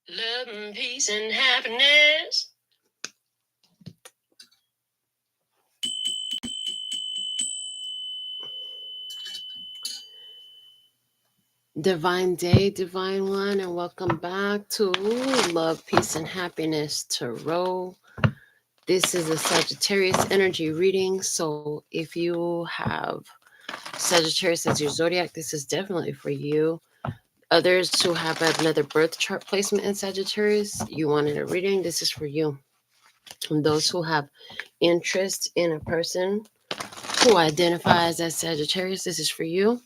Love and peace and happiness. Divine day, divine one, and welcome back to Love, Peace, and Happiness Tarot. This is a Sagittarius energy reading, so if you have Sagittarius as your zodiac, this is definitely for you. Others who have another birth chart placement in Sagittarius, you wanted a reading, this is for you. And those who have interest in a person who identifies as Sagittarius, this is for you.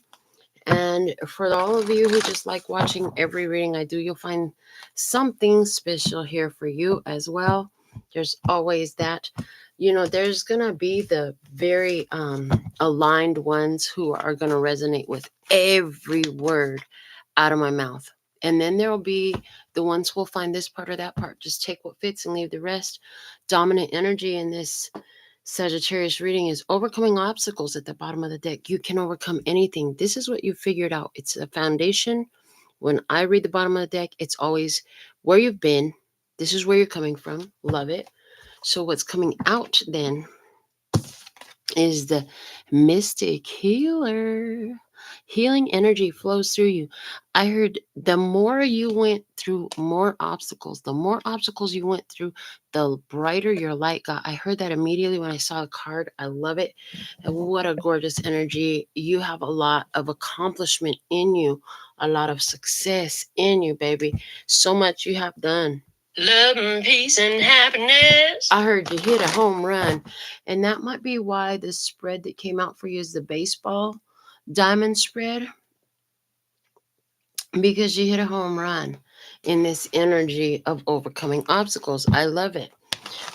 And for all of you who just like watching every reading I do, you'll find something special here for you as well. There's always that. You know, there's going to be the very aligned ones who are going to resonate with every word out of my mouth. And then there will be the ones who will find this part or that part. Just take what fits and leave the rest. Dominant energy in this Sagittarius reading is overcoming obstacles at the bottom of the deck. You can overcome anything. This is what you figured out. It's a foundation. When I read the bottom of the deck, it's always where you've been. This is where you're coming from. Love it. So what's coming out then is the mystic healer. Healing energy flows through you. I heard the more you went through more obstacles, the more obstacles you went through, the brighter your light got. I heard that immediately when I saw the card. I love it. And what a gorgeous energy. You have a lot of accomplishment in you, a lot of success in you, baby. So much you have done. Love and peace and happiness. I heard you hit a home run. And that might be why the spread that came out for you is the baseball diamond spread, because you hit a home run in this energy of overcoming obstacles. I love it.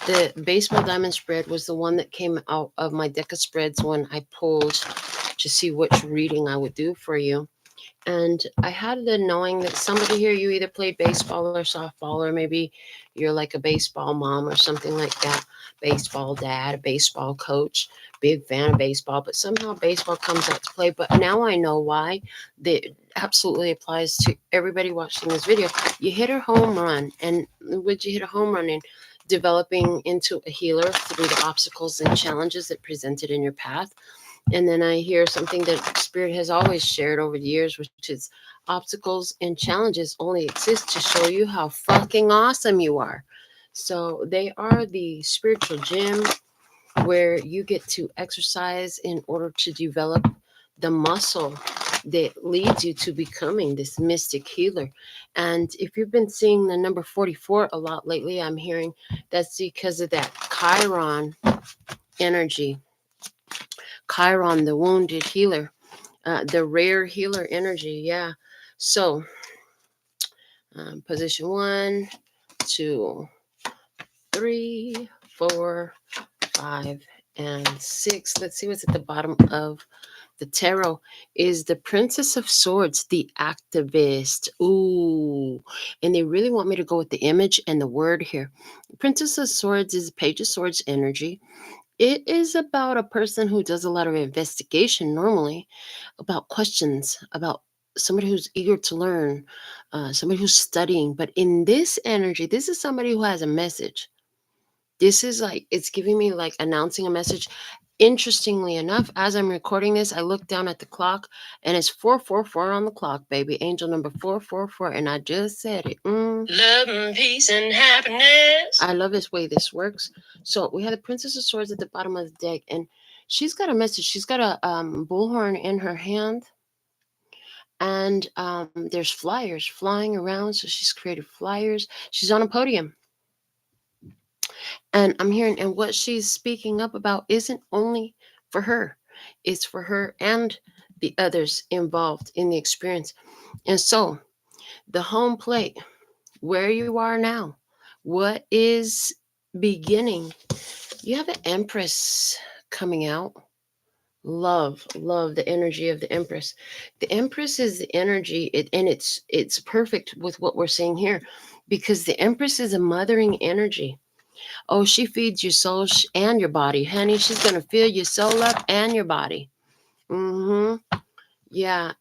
The baseball diamond spread was the one that came out of my deck of spreads when I pulled to see which reading I would do for you. And I had the knowing that somebody here, you either played baseball or softball, or maybe you're like a baseball mom or something like that. Baseball dad, a baseball coach, big fan of baseball, but somehow baseball comes out to play. But now I know why. That absolutely applies to everybody watching this video. You hit a home run. And would you hit a home run in developing into a healer through the obstacles and challenges that presented in your path? And then I hear something that Spirit has always shared over the years, which is obstacles and challenges only exist to show you how fucking awesome you are. So they are the spiritual gym where you get to exercise in order to develop the muscle that leads you to becoming this mystic healer. And if you've been seeing the number 44 a lot lately, I'm hearing that's because of that Chiron energy. Chiron, the wounded healer, the rare healer energy. Yeah. So, position 1, 2, 3, 4, 5, and 6. Let's see what's at the bottom of the tarot. Is the Princess of Swords, the activist. Ooh. And they really want me to go with the image and the word here. Princess of Swords is Page of Swords energy. It is about a person who does a lot of investigation normally, about questions, about somebody who's eager to learn, somebody who's studying. But in this energy, this is somebody who has a message. This is like, it's giving me like announcing a message. Interestingly enough, as I'm recording this, I look down at the clock and it's 444 on the clock, baby. Angel number 444. And I just said it. Love and peace and happiness. I love this way this works. So we have the Princess of Swords at the bottom of the deck, and she's got a message. She's got a bullhorn in her hand. And there's flyers flying around. So she's created flyers. She's on a podium. And I'm hearing, and what she's speaking up about isn't only for her, it's for her and the others involved in the experience. And so the home plate, where you are now, what is beginning, you have the Empress coming out. Love the energy of the Empress. The Empress is the energy, and it's perfect with what we're seeing here, because the Empress is a mothering energy. Oh, she feeds your soul and your body, honey. She's going to fill your soul up and your body. Yeah.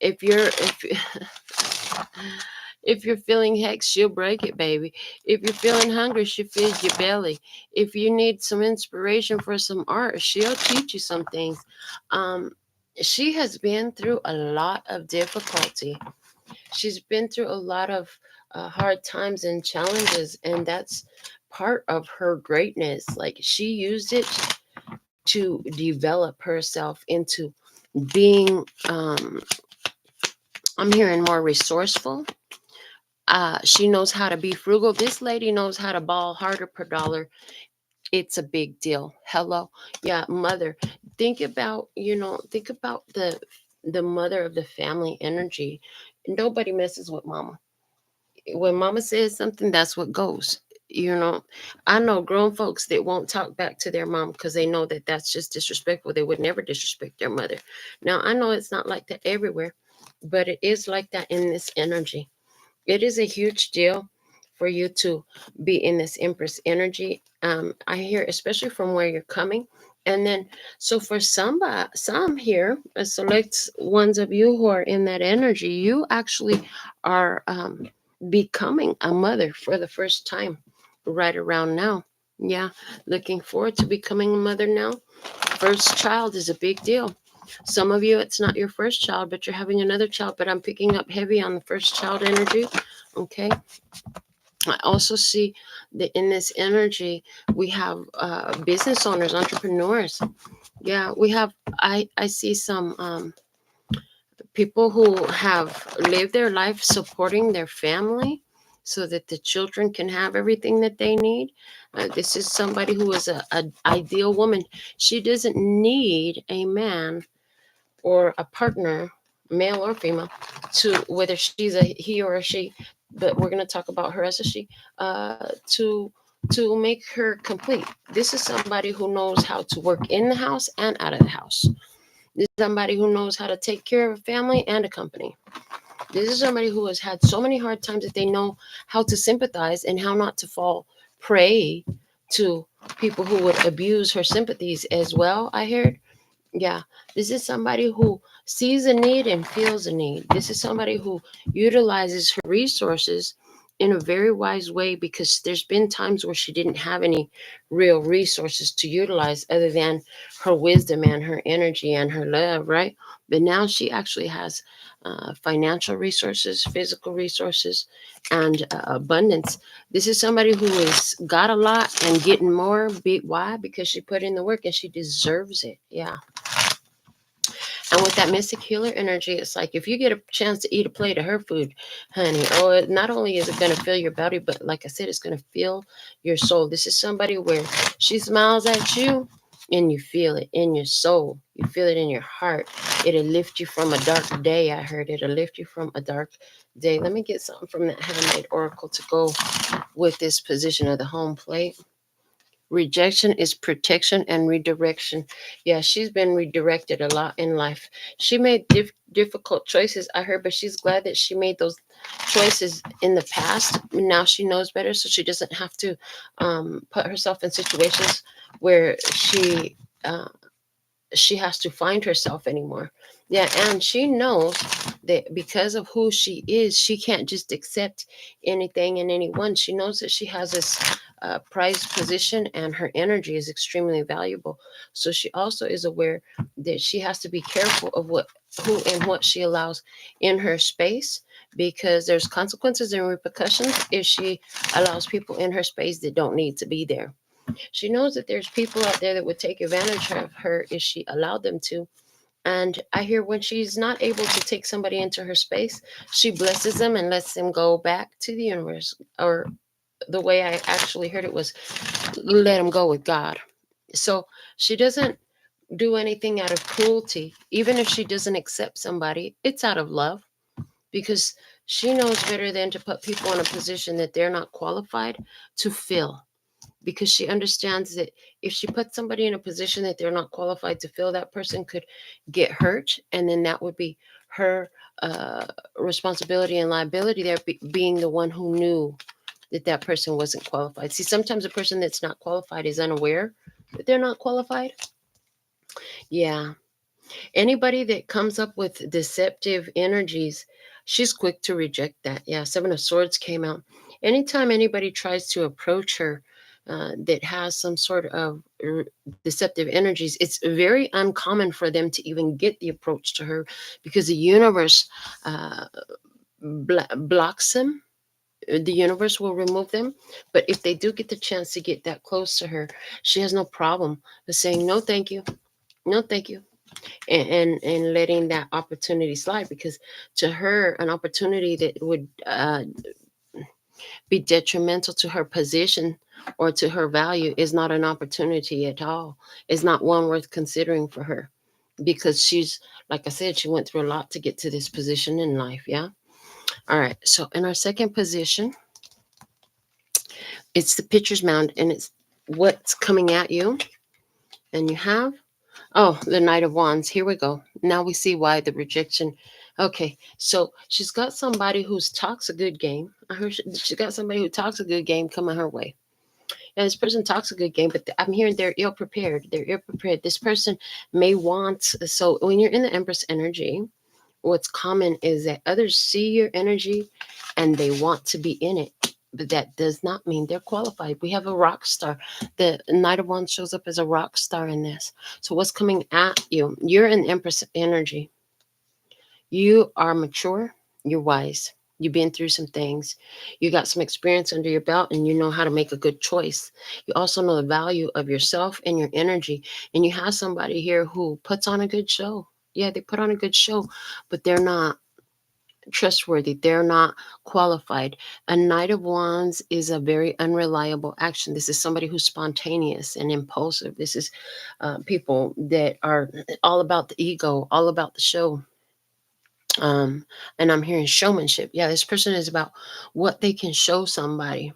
If you're feeling hex, she'll break it, baby. If you're feeling hungry, she feeds your belly. If you need some inspiration for some art, she'll teach you some things. Um, she has been through a lot of difficulty. She's been through a lot of hard times and challenges, and that's part of her greatness. Like, she used it to develop herself into being, I'm hearing, more resourceful. She knows how to be frugal. This lady knows how to ball harder per dollar. It's a big deal. Hello. Yeah, mother. Think about the mother of the family energy. Nobody messes with mama. When mama says something, that's what goes. You know, I know grown folks that won't talk back to their mom because they know that that's just disrespectful. They would never disrespect their mother. Now, I know it's not like that everywhere, but it is like that in this energy. It is a huge deal for you to be in this Empress energy. I hear, especially from where you're coming. And then, so for some here, a select ones of you who are in that energy, you actually are becoming a mother for the first time right around now. Yeah, looking forward to becoming a mother now. First child is a big deal. Some of you, it's not your first child, but you're having another child. But I'm picking up heavy on the first child energy. Okay. I also see that in this energy, we have business owners, entrepreneurs. Yeah, we have, I see some people who have lived their life supporting their family so that the children can have everything that they need. This is somebody who is a ideal woman. She doesn't need a man or a partner, male or female, to, whether she's a he or a she, but we're going to talk about her as a she, to make her complete. This is somebody who knows how to work in the house and out of the house. This is somebody who knows how to take care of a family and a company. This is somebody who has had so many hard times that they know how to sympathize and how not to fall prey to people who would abuse her sympathies as well, I heard. Yeah, this is somebody who sees a need and feels a need. This is somebody who utilizes her resources in a very wise way, because there's been times where she didn't have any real resources to utilize other than her wisdom and her energy and her love, right? But now she actually has financial resources, physical resources, and abundance. This is somebody who has got a lot and getting more. Why? Because she put in the work and she deserves it. Yeah. And with that mystic healer energy, it's like if you get a chance to eat a plate of her food, honey, not only is it going to fill your belly, but like I said, it's going to fill your soul. This is somebody where she smiles at you and you feel it in your soul. You feel it in your heart. It'll lift you from a dark day. I heard it'll lift you from a dark day. Let me get something from that handmade oracle to go with this position of the home plate. Rejection is protection and redirection. Yeah, she's been redirected a lot in life. She made difficult choices, I heard, but she's glad that she made those choices in the past. Now she knows better, so she doesn't have to put herself in situations where uh, she has to find herself anymore. Yeah, and she knows that because of who she is, she can't just accept anything and anyone. She knows that she has this prized position and her energy is extremely valuable. So she also is aware that she has to be careful of who and what she allows in her space, because there's consequences and repercussions if she allows people in her space that don't need to be there. She knows that there's people out there that would take advantage of her if she allowed them to. And I hear when she's not able to take somebody into her space, she blesses them and lets them go back to the universe. Or the way I actually heard it was, let them go with God. So she doesn't do anything out of cruelty. Even if she doesn't accept somebody, it's out of love, because she knows better than to put people in a position that they're not qualified to fill, because she understands that if she puts somebody in a position that they're not qualified to fill, that person could get hurt, and then that would be her uh, responsibility and liability there, being the one who knew that that person wasn't qualified. See, sometimes a person that's not qualified is unaware that they're not qualified. Yeah. Anybody that comes up with deceptive energies, She's quick to reject that. Yeah, Seven of Swords came out. Anytime anybody tries to approach her that has some sort of deceptive energies, it's very uncommon for them to even get the approach to her, because the universe uh, blocks them. The universe will remove them. But if they do get the chance to get that close to her, she has no problem with saying no thank you, no thank you, and letting that opportunity slide, because to her an opportunity that would be detrimental to her position or to her value is not an opportunity at all. It's not one worth considering for her, because she's, like I said, she went through a lot to get to this position in life. Yeah. All right. So in our second position, it's the pitcher's mound, and it's what's coming at you. And you have, oh, the Knight of Wands. Here we go. Now we see why the rejection. Okay, so she's got somebody who talks a good game. I heard she got somebody who talks a good game coming her way. And this person talks a good game, but I'm hearing they're ill prepared. They're ill prepared. This person may want, so when you're in the Empress energy, what's common is that others see your energy and they want to be in it. But that does not mean they're qualified. We have a rock star. The Knight of Wands shows up as a rock star in this. So what's coming at you? You're in Empress energy. You are mature. You're wise. You've been through some things. You got some experience under your belt, and you know how to make a good choice. You also know the value of yourself and your energy. And you have somebody here who puts on a good show. Yeah, they put on a good show, but they're not trustworthy. They're not qualified. A Knight of Wands is a very unreliable action. This is somebody who's spontaneous and impulsive. This is people that are all about the ego, all about the show. And I'm hearing showmanship. Yeah, this person is about what they can show somebody.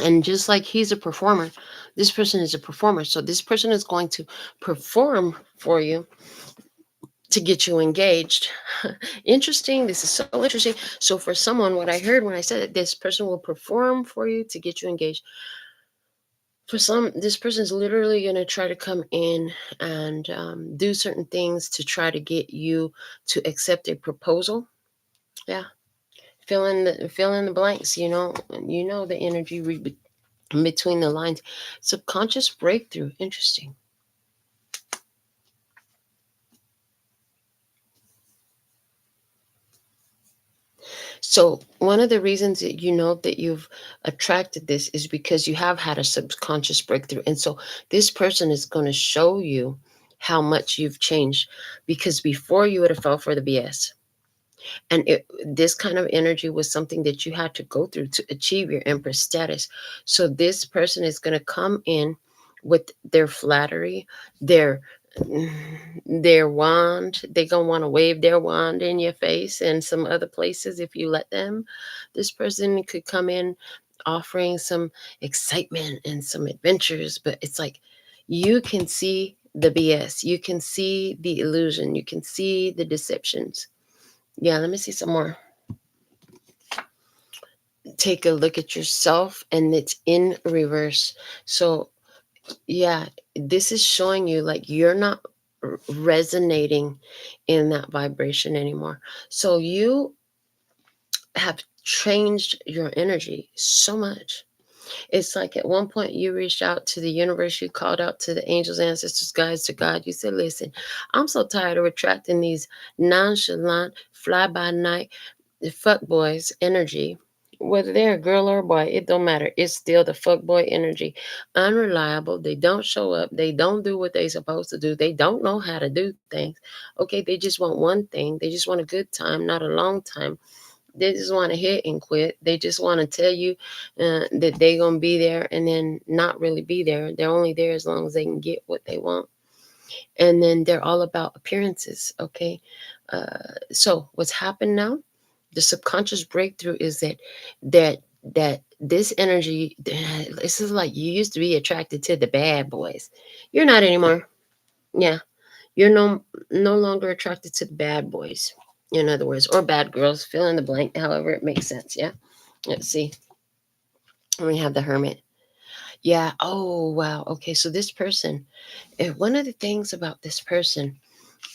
And just like he's a performer, this person is a performer. So this person is going to perform for you to get you engaged. Interesting. This is so interesting. So for someone, what I heard when I said that this person will perform for you to get you engaged. For some, this person is literally going to try to come in and do certain things to try to get you to accept a proposal. Yeah, fill in the blanks. You know the energy between the lines. Subconscious breakthrough. Interesting. So one of the reasons that you know that you've attracted this is because you have had a subconscious breakthrough. And so this person is going to show you how much you've changed, because before you would have fell for the BS. And this kind of energy was something that you had to go through to achieve your Empress status. So this person is going to come in with their flattery, their their wand. They're going to want to wave their wand in your face and some other places if you let them. This person could come in offering some excitement and some adventures, but it's like you can see the BS. You can see the illusion. You can see the deceptions. Yeah, let me see some more. Take a look at yourself, and it's in reverse. So, yeah, this is showing you like you're not resonating in that vibration anymore. So, you have changed your energy so much. It's like at one point you reached out to the universe, you called out to the angels, ancestors, guides, to God. You said, listen, I'm so tired of attracting these nonchalant, fly by night the fuck boys energy. Whether they're a girl or a boy, it don't matter. It's still the fuck boy energy. Unreliable. They don't show up. They don't do what they supposed to do. They don't know how to do things. Okay, they just want one thing. They just want a good time, not a long time. They just want to hit and quit. They just want to tell you that they're going to be there and then not really be there. They're only there as long as they can get what they want. And then they're all about appearances. Okay. So what's happened now? The subconscious breakthrough is that this energy, this is like you used to be attracted to the bad boys. You're not anymore. Yeah. You're no longer attracted to the bad boys, in other words, or bad girls, fill in the blank, however it makes sense. Yeah. Let's see. We have the Hermit. Yeah. Oh wow. Okay. So this person, one of the things about this person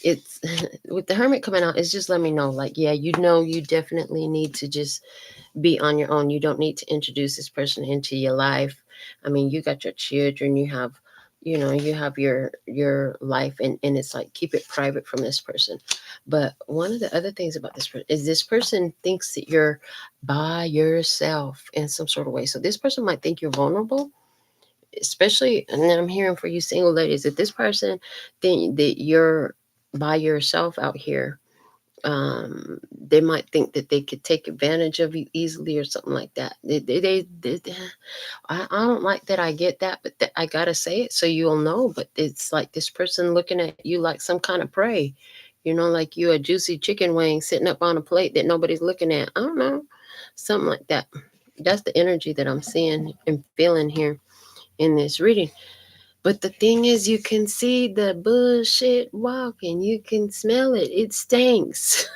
it's with the Hermit coming out, it's just let me know, like, yeah, you know, you definitely need to just be on your own. You don't need to introduce this person into your life. I mean, you got your children, you have, you know, you have your life, and it's like, keep it private from this person. But one of the other things about this person is this person thinks that you're by yourself in some sort of way. So this person might think you're vulnerable, especially, and then I'm hearing for you single ladies, if this person think that you're by yourself out here, they might think that they could take advantage of you easily or something like that. I don't like that. I get that, but I gotta say it so you'll know. But it's like this person looking at you like some kind of prey, you know, like you a juicy chicken wing sitting up on a plate that nobody's looking at. I don't know, something like that. That's the energy that I'm seeing and feeling here in this reading. But the thing is, you can see the bullshit walking. You can smell it. It stinks.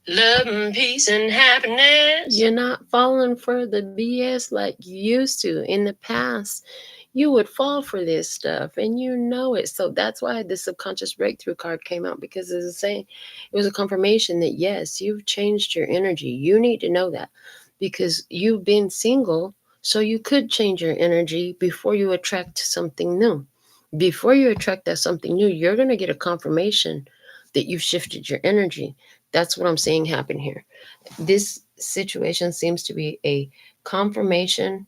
Love and peace and happiness. You're not falling for the BS like you used to in the past. You would fall for this stuff and you know it. So that's why the subconscious breakthrough card came out, because it's saying, it was a confirmation that yes, you've changed your energy. You need to know that because you've been single, so you could change your energy before you attract something new. Before you attract that something new, you're going to get a confirmation that you've shifted your energy. That's what I'm seeing happen here. This situation seems to be a confirmation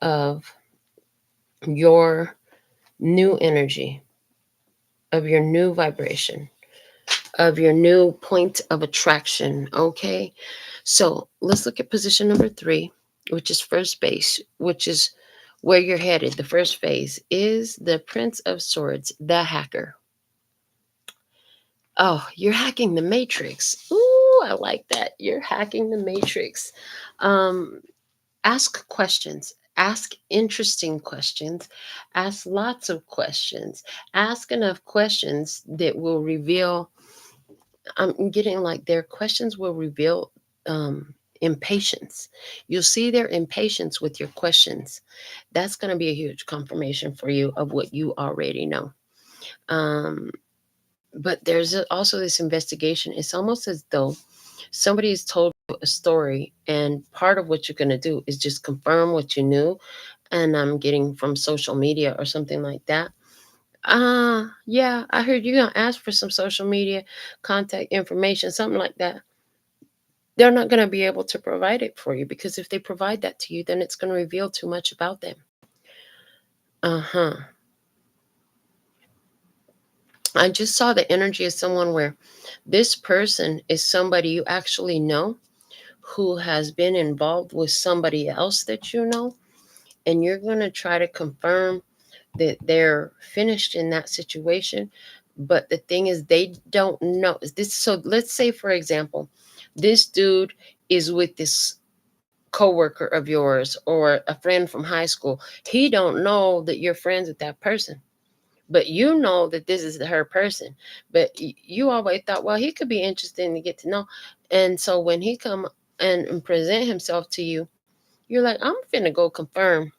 of your new energy, of your new vibration, of your new point of attraction. Okay. So let's look at position number 3, which is first base, which is where you're headed. The first phase is the Prince of Swords, the hacker. Oh, you're hacking the matrix. Ooh, I like that. You're hacking the matrix. Um, Ask questions. Ask interesting questions. Ask lots of questions. Ask enough questions that will reveal. I'm getting like their questions will reveal impatience. You'll see their impatience with your questions. That's going to be a huge confirmation for you of what you already know. Um, but there's also this investigation. It's almost as though somebody's told you a story, and part of what you're going to do is just confirm what you knew. And I'm getting from social media or something like that. Yeah, I heard you're going to ask for some social media contact information, something like that. They're not going to be able to provide it for you, because if they provide that to you, then it's going to reveal too much about them. Uh-huh. I just saw the energy of someone where this person is somebody you actually know who has been involved with somebody else that you know, and you're going to try to confirm that they're finished in that situation. But the thing is, they don't know this. So let's say, for example, this dude is with this coworker of yours or a friend from high school. He don't know that you're friends with that person, but you know that this is her person. But you always thought, well, he could be interesting to get to know. And so when he come and present himself to you, you're like, I'm finna go confirm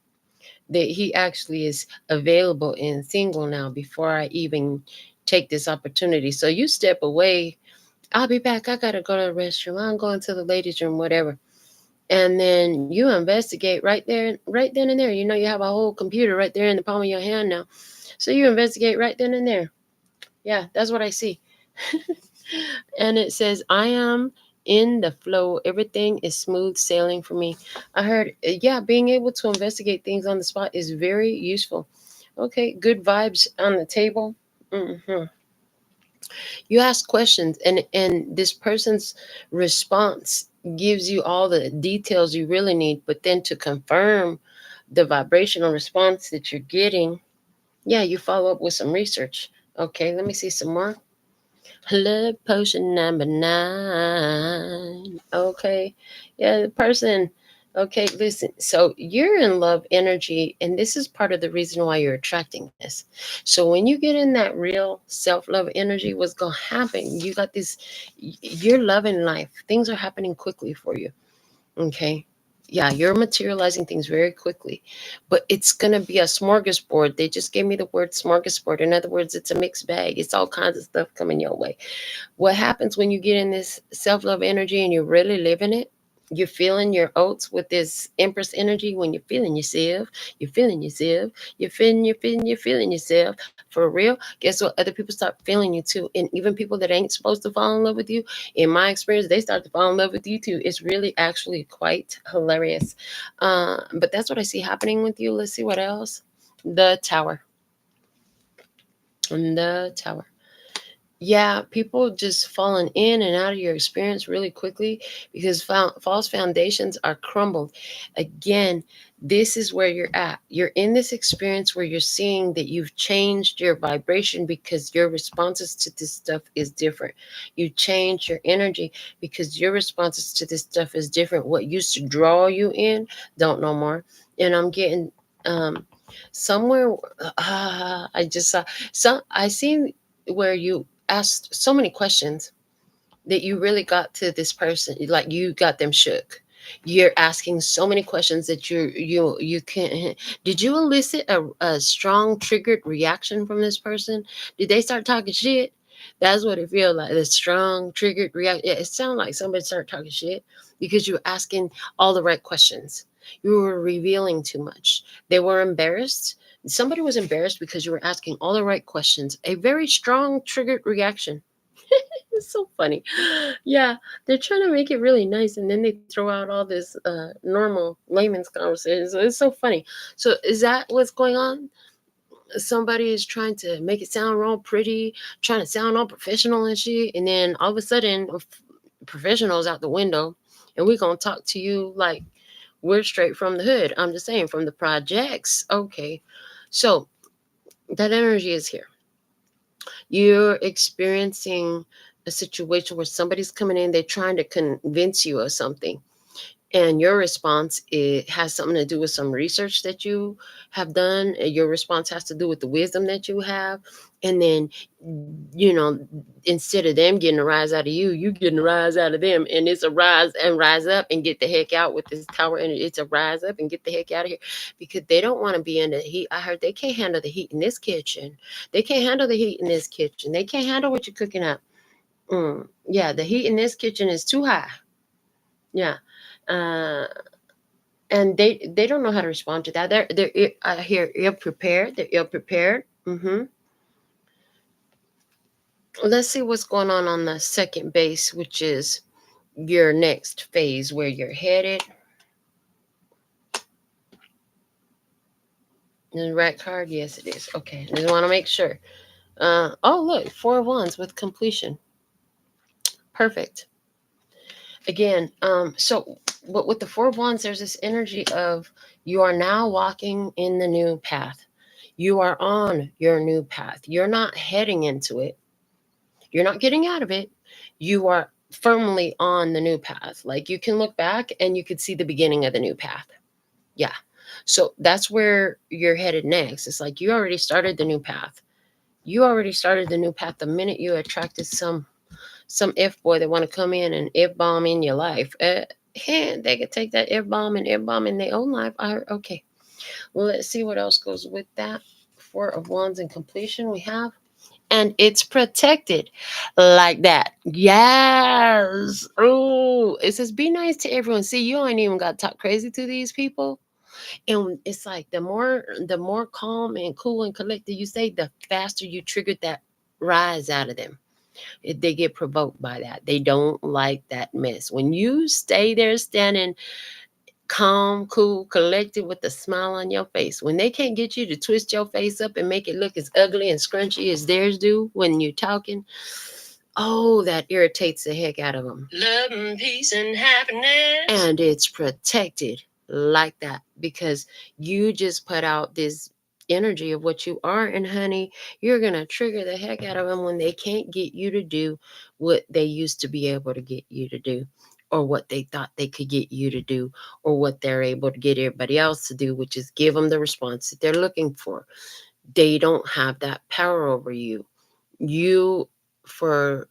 that he actually is available and single now before I even take this opportunity. So you step away. I'll be back. I gotta go to the restroom. I'm going to the ladies' room, whatever. And then you investigate right there, right then and there. You know, you have a whole computer right there in the palm of your hand now. So you investigate right then and there. Yeah, that's what I see. And it says, I am in the flow. Everything is smooth sailing for me. I heard, yeah, being able to investigate things on the spot is very useful. Okay, good vibes on the table. Hmm. You ask questions, and this person's response gives you all the details you really need. But then to confirm the vibrational response that you're getting, yeah, you follow up with some research. Okay, let me see some more. Love potion number 9. Okay. Yeah, the person. Okay, listen. So you're in love energy, and this is part of the reason why you're attracting this. So when you get in that real self love energy, what's going to happen? You got this, you're loving life. Things are happening quickly for you. Okay. Yeah, you're materializing things very quickly, but it's going to be a smorgasbord. They just gave me the word smorgasbord. In other words, it's a mixed bag. It's all kinds of stuff coming your way. What happens when you get in this self-love energy and you're really living it? You're feeling your oats with this Empress energy. When you're feeling yourself, you're feeling yourself, you're feeling yourself. For real, guess what? Other people start feeling you too. And even people that ain't supposed to fall in love with you, in my experience, they start to fall in love with you too. It's really actually quite hilarious. But that's what I see happening with you. Let's see what else. The Tower. The Tower. Yeah, people just falling in and out of your experience really quickly because false foundations are crumbled. Again, this is where you're at. You're in this experience where you're seeing that you've changed your vibration because your responses to this stuff is different. You change your energy because your responses to this stuff is different. What used to draw you in, don't know more. And I'm getting somewhere. I just saw some. I see where you asked so many questions that you really got to this person, like you got them shook. You're asking so many questions that you can't. Did you elicit a strong triggered reaction from this person? Did they start talking shit? That's what it feels like, the strong triggered reaction. Yeah, it sounds like somebody started talking shit because you were asking all the right questions. You were revealing too much. They were embarrassed. Somebody was embarrassed because you were asking all the right questions. A very strong triggered reaction. It's so funny. Yeah, they're trying to make it really nice, and then they throw out all this normal layman's conversation. So it's so funny. So is that what's going on? Somebody is trying to make it sound real pretty, trying to sound all professional and shit, and then all of a sudden, professionals out the window, and we're gonna talk to you like we're straight from the hood. I'm just saying, from the projects. Okay, so that energy is here. You're experiencing a situation where somebody's coming in, they're trying to convince you of something. And your response, it has something to do with some research that you have done. Your response has to do with the wisdom that you have. And then, instead of them getting a rise out of you, you getting a rise out of them. And it's a rise and rise up and get the heck out with this tower. And it's a rise up and get the heck out of here because they don't want to be in the heat. I heard they can't handle the heat in this kitchen. They can't handle the heat in this kitchen. They can't handle what you're cooking up. Yeah, the heat in this kitchen is too high. Yeah. Uh, and they don't know how to respond to that. They're I hear ill prepared. They're ill prepared. Let's see what's going on the second base, which is your next phase where you're headed. The right card, yes, it is. Okay, just want to make sure. Oh, look, 4 of Wands with completion. Perfect. Again, so but with the 4 of Wands, there's this energy of you are now walking in the new path. You are on your new path. You're not heading into it. You're not getting out of it. You are firmly on the new path. Like you can look back and you could see the beginning of the new path. Yeah. So that's where you're headed next. It's like you already started the new path. You already started the new path the minute you attracted some F boy that want to come in and F bomb in your life. They could take that F bomb in their own life. Okay. Well, let's see what else goes with that. 4 of Wands in completion we have. And it's protected like that. Yes. Oh, it says be nice to everyone. See, you ain't even got to talk crazy to these people. And it's like the more calm and cool and collected you say, the faster you triggered that rise out of them. They get provoked by that. They don't like that mess. When you stay there standing calm, cool, collected with a smile on your face, when they can't get you to twist your face up and make it look as ugly and scrunchy as theirs do when you're talking, oh, that irritates the heck out of them. Love and peace and happiness. And it's protected like that because you just put out this energy of what you are. And honey, you're going to trigger the heck out of them when they can't get you to do what they used to be able to get you to do, or what they thought they could get you to do, or what they're able to get everybody else to do, which is give them the response that they're looking for. They don't have that power over you. You, for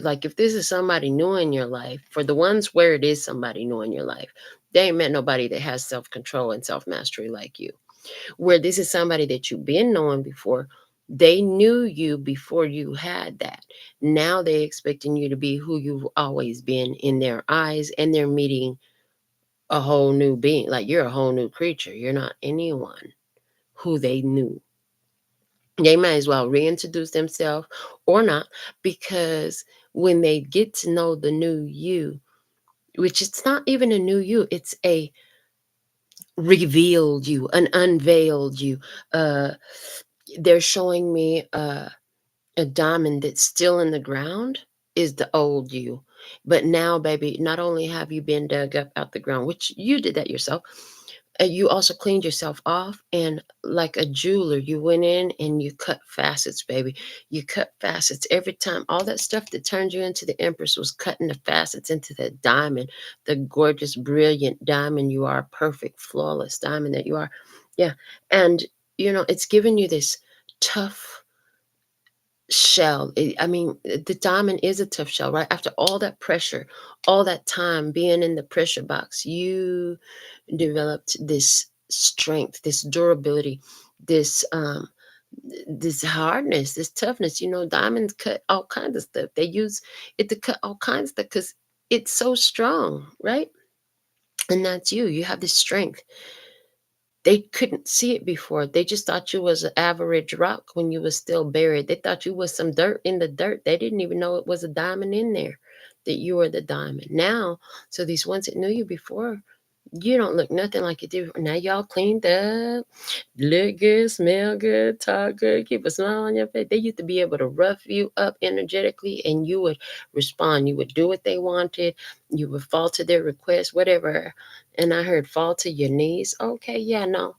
like, if this is somebody new in your life, for the ones where it is somebody new in your life, They ain't met nobody that has self-control and self-mastery like you. Where this is somebody that you've been knowing before. They knew you before you had that. Now they expecting you to be who you've always been in their eyes, and they're meeting a whole new being. Like you're a whole new creature. You're not anyone who they knew. They might as well reintroduce themselves or not, because when they get to know the new you, which it's not even a new you, it's a revealed you, an unveiled you. Uh, they're showing me a diamond that's still in the ground is the old you. But now, baby, not only have you been dug up out the ground, which you did that yourself, you also cleaned yourself off. And like a jeweler, you went in and you cut facets, baby. You cut facets every time. All that stuff that turned you into the Empress was cutting the facets into the diamond, the gorgeous, brilliant diamond you are, perfect, flawless diamond that you are. Yeah. And, it's giving you this tough shell. I mean, the diamond is a tough shell, right? After all that pressure, all that time being in the pressure box, you developed this strength, this durability, this hardness, this toughness. Diamonds cut all kinds of stuff. They use it to cut all kinds of stuff because it's so strong, right? And that's you. You have this strength. They couldn't see it before. They just thought you was an average rock when you was still buried. They thought you was some dirt in the dirt. They didn't even know it was a diamond in there, that you were the diamond. Now, so these ones that knew you before, you don't look nothing like you did. Now y'all cleaned up, look good, smell good, talk good, keep a smile on your face. They used to be able to rough you up energetically and you would respond. You would do what they wanted. You would fall to their request, whatever. And I heard fall to your knees. Okay, yeah, no.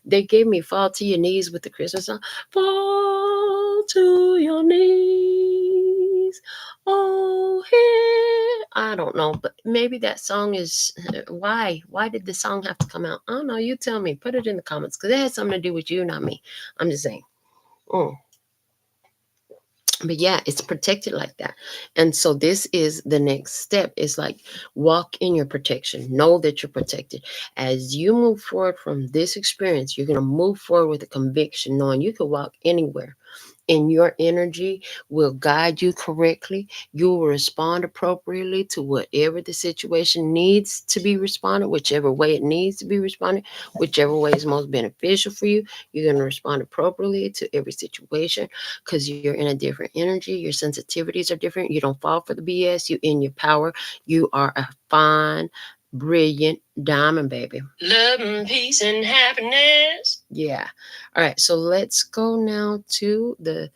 They gave me fall to your knees with the Christmas song. Fall to your knees. Oh, here. I don't know, but maybe that song is why? Why did the song have to come out? I don't know. You tell me. Put it in the comments because it has something to do with you, not me. I'm just saying. Mm. But yeah, it's protected like that. And so this is the next step. Is like walk in your protection. Know that you're protected. As you move forward from this experience, you're going to move forward with a conviction, knowing you can walk anywhere and your energy will guide you correctly. You will respond appropriately to whatever the situation needs to be responded, whichever way it needs to be responded, whichever way is most beneficial for you. You're going to respond appropriately to every situation because you're in a different energy. Your sensitivities are different. You don't fall for the BS. You in your power. You are a fine, brilliant diamond, baby. Love and peace and happiness. Yeah. All right. So let's go now to the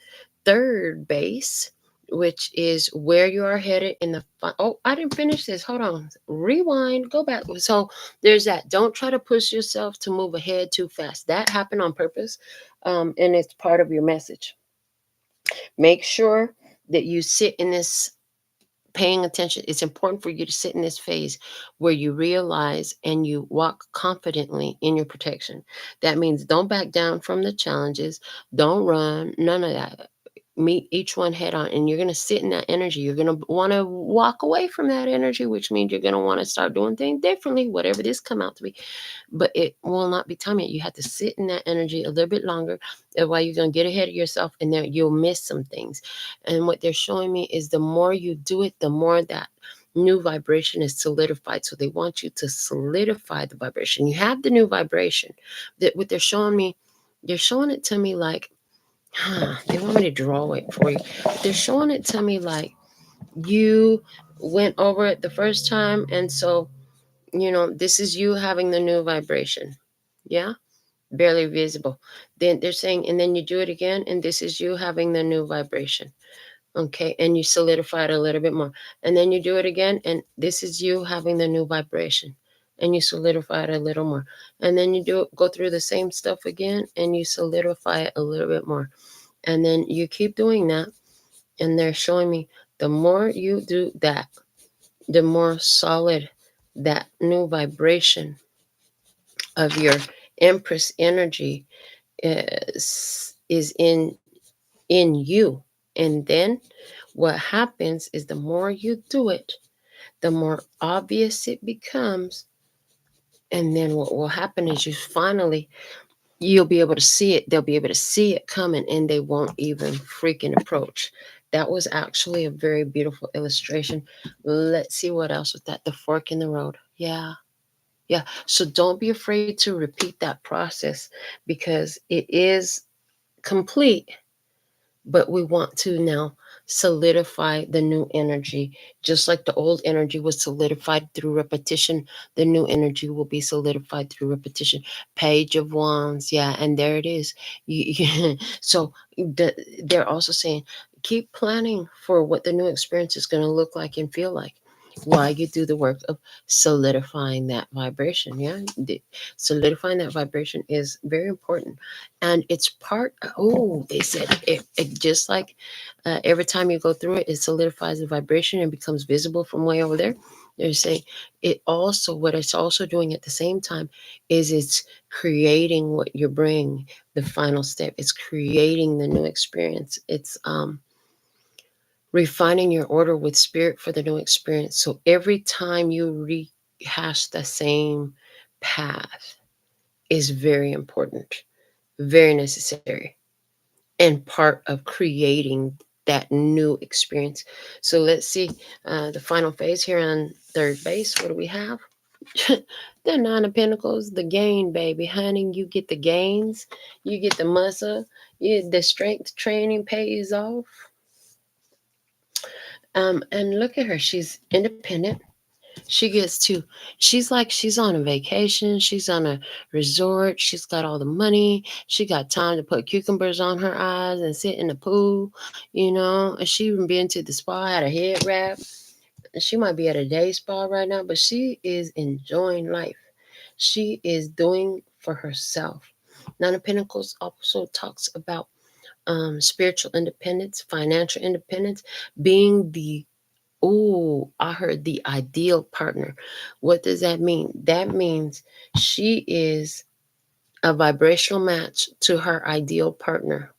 third base, which is where you are headed in the. Oh, I didn't finish this. Hold on. Rewind. Go back. So there's that. Don't try to push yourself to move ahead too fast. That happened on purpose, and it's part of your message. Make sure that you sit in this paying attention. It's important for you to sit in this phase where you realize and you walk confidently in your protection. That means don't back down from the challenges, don't run, none of that. Meet each one head on, and you're going to sit in that energy. You're going to want to walk away from that energy, which means you're going to want to start doing things differently, whatever this come out to be. But it will not be time yet. You have to sit in that energy a little bit longer. Otherwise, you're going to get ahead of yourself, and then you'll miss some things. And what they're showing me is the more you do it, the more that new vibration is solidified. So they want you to solidify the vibration. You have the new vibration. That what they're showing me, they're showing it to me like, they want me to draw it for you. They're showing it to me like you went over it the first time, and so this is you having the new vibration. Yeah, barely visible. Then they're saying, and then you do it again, and this is you having the new vibration. Okay, and you solidify it a little bit more, and then you do it again, and this is you having the new vibration, and you solidify it a little more, and then you go through the same stuff again, and you solidify it a little bit more, and then you keep doing that. And they're showing me the more you do that, the more solid that new vibration of your Empress energy is in you. And then what happens is the more you do it, the more obvious it becomes And then what will happen is you'll be able to see it. They'll be able to see it coming, and they won't even freaking approach. That was actually a very beautiful illustration. Let's see what else with that. The fork in the road. Yeah. Yeah. So don't be afraid to repeat that process because it is complete, but we want to now solidify the new energy. Just like the old energy was solidified through repetition, the new energy will be solidified through repetition. Page of Wands, yeah, and there it is. So they're also saying keep planning for what the new experience is going to look like and feel like while you do the work of solidifying that vibration. Yeah, solidifying that vibration is very important, and it's part. Oh, they said it just like every time you go through it, it solidifies the vibration and becomes visible from way over there. They're saying it also, what it's also doing at the same time is it's creating what you bring. The final step is creating the new experience. It's refining your order with spirit for the new experience. So every time you rehash the same path is very important, very necessary, and part of creating that new experience. So let's see the final phase here on third base. What do we have? The Nine of Pentacles, the gain, baby. Honey, you get the gains, you get the muscle, the strength training pays off. And look at her. She's independent. She gets to, she's on a vacation. She's on a resort. She's got all the money. She got time to put cucumbers on her eyes and sit in the pool, And she even been to the spa, had a head wrap. She might be at a day spa right now, but she is enjoying life. She is doing for herself. Nine of Pentacles also talks about spiritual independence, financial independence, being the I heard the ideal partner. What does that mean? That means she is a vibrational match to her ideal partner.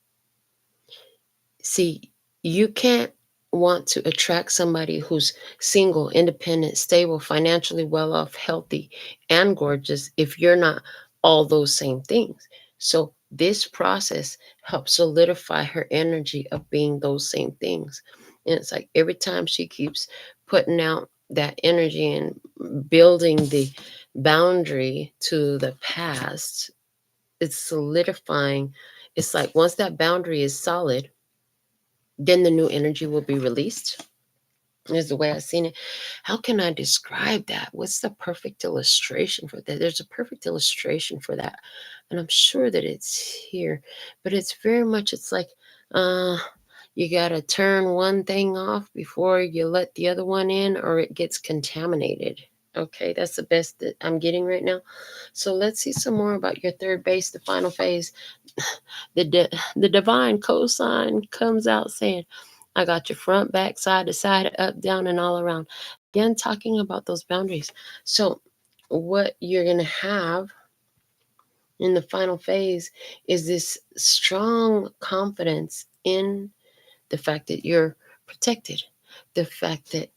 See, you can't want to attract somebody who's single, independent, stable, financially well off, healthy, and gorgeous if you're not all those same things. So, this process helps solidify her energy of being those same things. And it's like every time she keeps putting out that energy and building the boundary to the past, it's solidifying. It's like once that boundary is solid, then the new energy will be released. Is the way I've seen it. How can I describe that? What's the perfect illustration for that? There's a perfect illustration for that. And I'm sure that it's here. But it's very much, it's like, uh, you got to turn one thing off before you let the other one in, or it gets contaminated. Okay, that's the best that I'm getting right now. So let's see some more about your third base, the final phase. The divine cosign comes out saying, I got your front, back, side to side, up, down, and all around. Again, talking about those boundaries. So, what you're going to have in the final phase is this strong confidence in the fact that you're protected, the fact that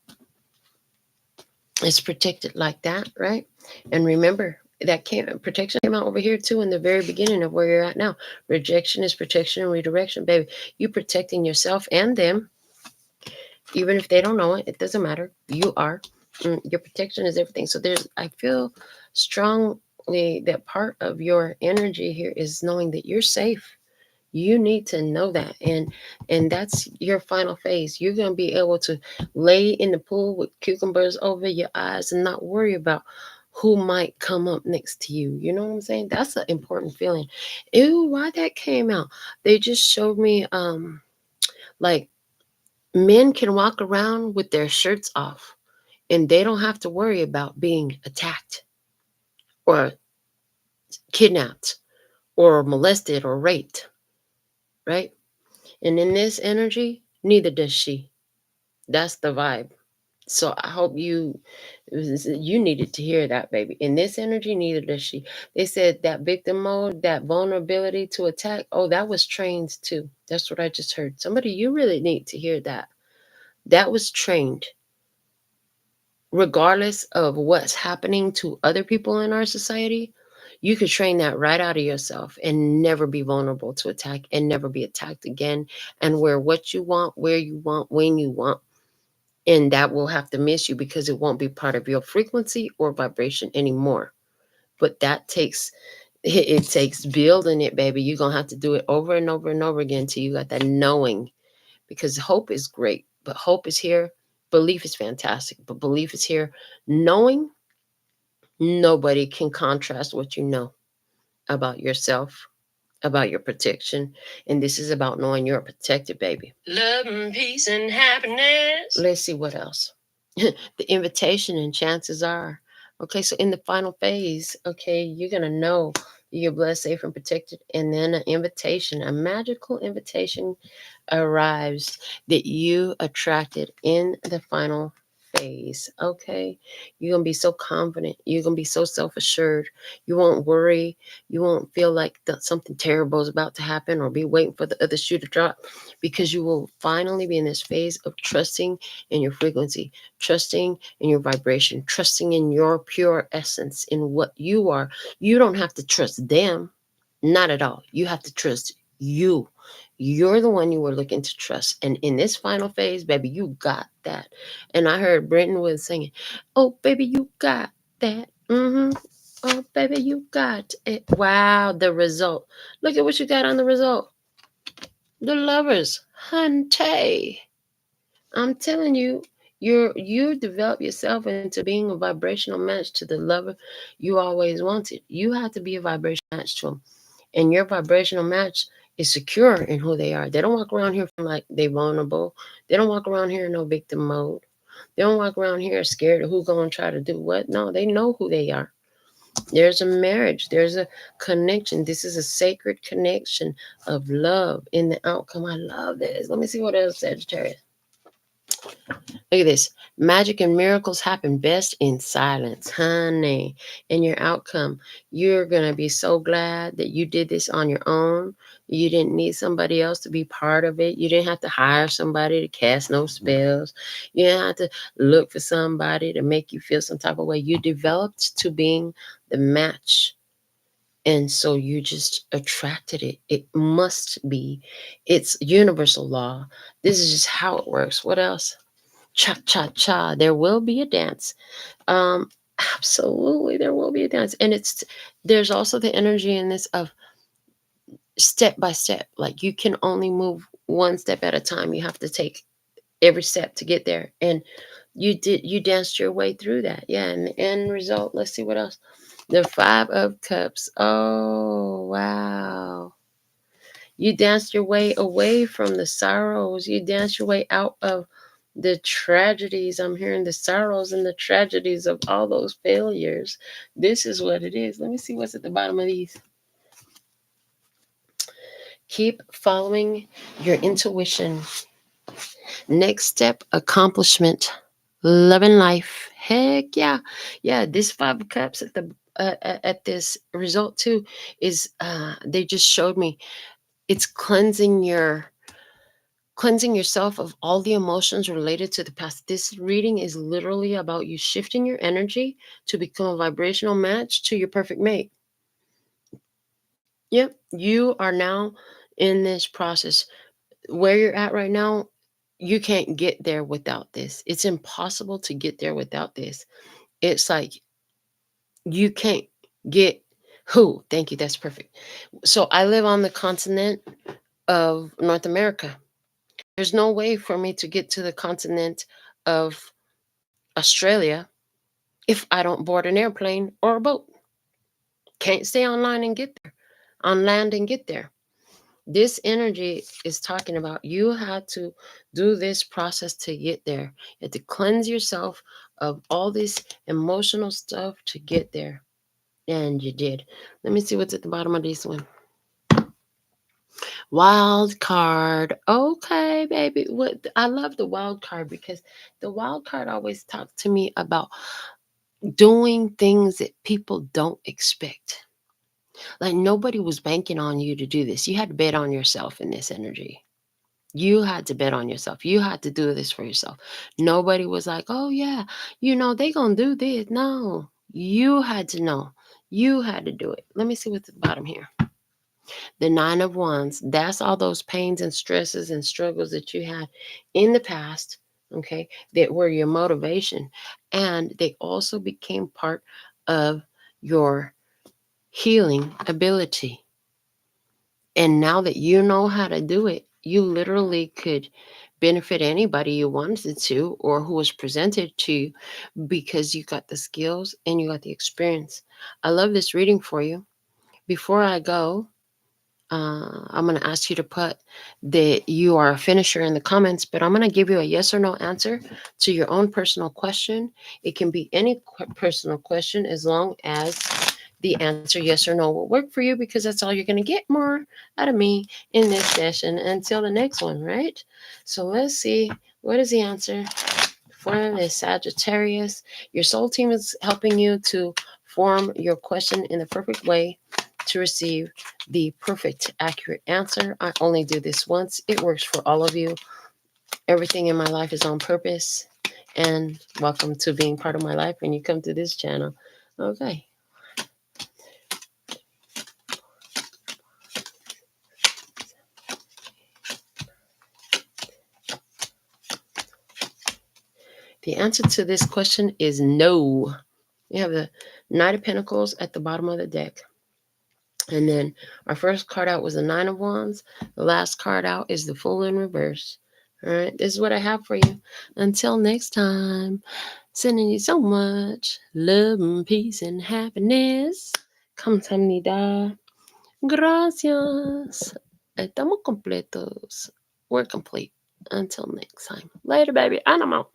it's protected like that, right? And remember, that protection came out over here too in the very beginning of where you're at now. Rejection is protection and redirection, baby. You protecting yourself and them. Even if they don't know it, it doesn't matter. You are. Your protection is everything. So I feel strongly that part of your energy here is knowing that you're safe. You need to know that. And that's your final phase. You're going to be able to lay in the pool with cucumbers over your eyes and not worry about who might come up next to you. You know what I'm saying? That's an important feeling. Ew, why that came out? They just showed me like men can walk around with their shirts off and they don't have to worry about being attacked or kidnapped or molested or raped, right? And in this energy, neither does she. That's the vibe. So I hope you needed to hear that, baby. In this energy, neither does she. They said that victim mode, that vulnerability to attack, oh, that was trained too. That's what I just heard. Somebody, you really need to hear that. That was trained. regardless of what's happening to other people in our society, you could train that right out of yourself and never be vulnerable to attack and never be attacked again, and wear what you want, where you want, when you want. And that will have to miss you because it won't be part of your frequency or vibration anymore. But that takes it takes building it, baby. You're gonna have to do it over and over and over again until you got that knowing. Because hope is great, but hope is here. Belief is fantastic, but belief is here. Knowing, nobody can contrast what you know about yourself, about your protection. And this is about knowing you're protected, baby. Love and peace and happiness. Let's see what else. The invitation, and chances are, okay, so in the final phase, okay, you're going to know you're blessed, safe, and protected. And then an invitation, a magical invitation arrives that you attracted in the final phase. Okay, you're gonna be so confident, you're gonna be so self-assured, you won't worry, you won't feel like that something terrible is about to happen or be waiting for the other shoe to drop, because you will finally be in this phase of trusting in your frequency, trusting in your vibration, trusting in your pure essence, in what you are. You don't have to trust them, not at all. You have to trust you. You're the one you were looking to trust. And in this final phase, baby, you got that. And I heard Brenton was singing, "Oh, baby, you got that. Mm-hmm. Oh, baby, you got it." Wow, the result. Look at what you got on the result. The lovers. Hunty. I'm telling you, you develop yourself into being a vibrational match to the lover you always wanted. You have to be a vibrational match to them. And your vibrational match is secure in who they are. They don't walk around here feeling like they vulnerable. They don't walk around here in no victim mode. They don't walk around here scared of who's gonna try to do what. No, they know who they are. There's a marriage. There's a connection. This is a sacred connection of love in the outcome. I love this. Let me see what else, Sagittarius. Look at this. Magic and miracles happen best in silence, honey. In your outcome, you're going to be so glad that you did this on your own. You didn't need somebody else to be part of it. You didn't have to hire somebody to cast no spells. You didn't have to look for somebody to make you feel some type of way. You developed to being the match. And so you just attracted it. It must be. It's universal law. This is just how it works. What else? Cha cha cha. There will be a dance. Um, Absolutely, there will be a dance, and there's also the energy in this of step by step. Like you can only move one step at a time. You have to take every step to get there, and you danced your way through that. Yeah, and the end result. Let's see what else. The Five of Cups. Oh wow. You danced your way away from the sorrows. You danced your way out of the tragedies. I'm hearing the sorrows and the tragedies of all those failures. This is what it is. Let me see what's at the bottom of these. Keep following your intuition. Next step, accomplishment. Loving life. Heck yeah. Yeah, this Five of Cups at the at this result too is they just showed me it's cleansing yourself of all the emotions related to the past. This reading is literally about you shifting your energy to become a vibrational match to your perfect mate. Yep, you are now in this process. Where you're at right now, you can't get there without this. It's impossible to get there without this. It's like you can't get who. Thank you. That's perfect. So I live on the continent of North America. There's no way for me to get to the continent of Australia if I don't board an airplane or a boat. Can't stay online and get there, on land and get there. This energy is talking about you had to do this process to get there. You had to cleanse yourself of all this emotional stuff to get there. And you did. Let me see what's at the bottom of this one. Wild card. Okay, baby. What I love the wild card because the wild card always talks to me about doing things that people don't expect. Like nobody was banking on you to do this. You had to bet on yourself in this energy. You had to bet on yourself. You had to do this for yourself. Nobody was like, oh, yeah, they going to do this. No, you had to know. You had to do it. Let me see what's at the bottom here. The 9 of Wands, that's all those pains and stresses and struggles that you had in the past, okay, that were your motivation. And they also became part of your healing ability. And now that you know how to do it, you literally could benefit anybody you wanted to or who was presented to you because you got the skills and you got the experience. I love this reading for you. Before I go, I'm going to ask you to put that you are a finisher in the comments, but I'm going to give you a yes or no answer to your own personal question. It can be any personal question as long as the answer yes or no will work for you, because that's all you're going to get more out of me in this session until the next one, right? So let's see. What is the answer for the Sagittarius? Your soul team is helping you to form your question in the perfect way to receive the perfect, accurate answer. I only do this once. It works for all of you. Everything in my life is on purpose. And welcome to being part of my life when you come to this channel. Okay. The answer to this question is no. We have the Knight of Pentacles at the bottom of the deck. And then our first card out was the 9 of Wands. The last card out is the Fool in reverse. All right, this is what I have for you. Until next time, sending you so much love and peace and happiness. Kamsahamnida. Gracias. Estamos completos. We're complete. Until next time. Later, baby. I'm out.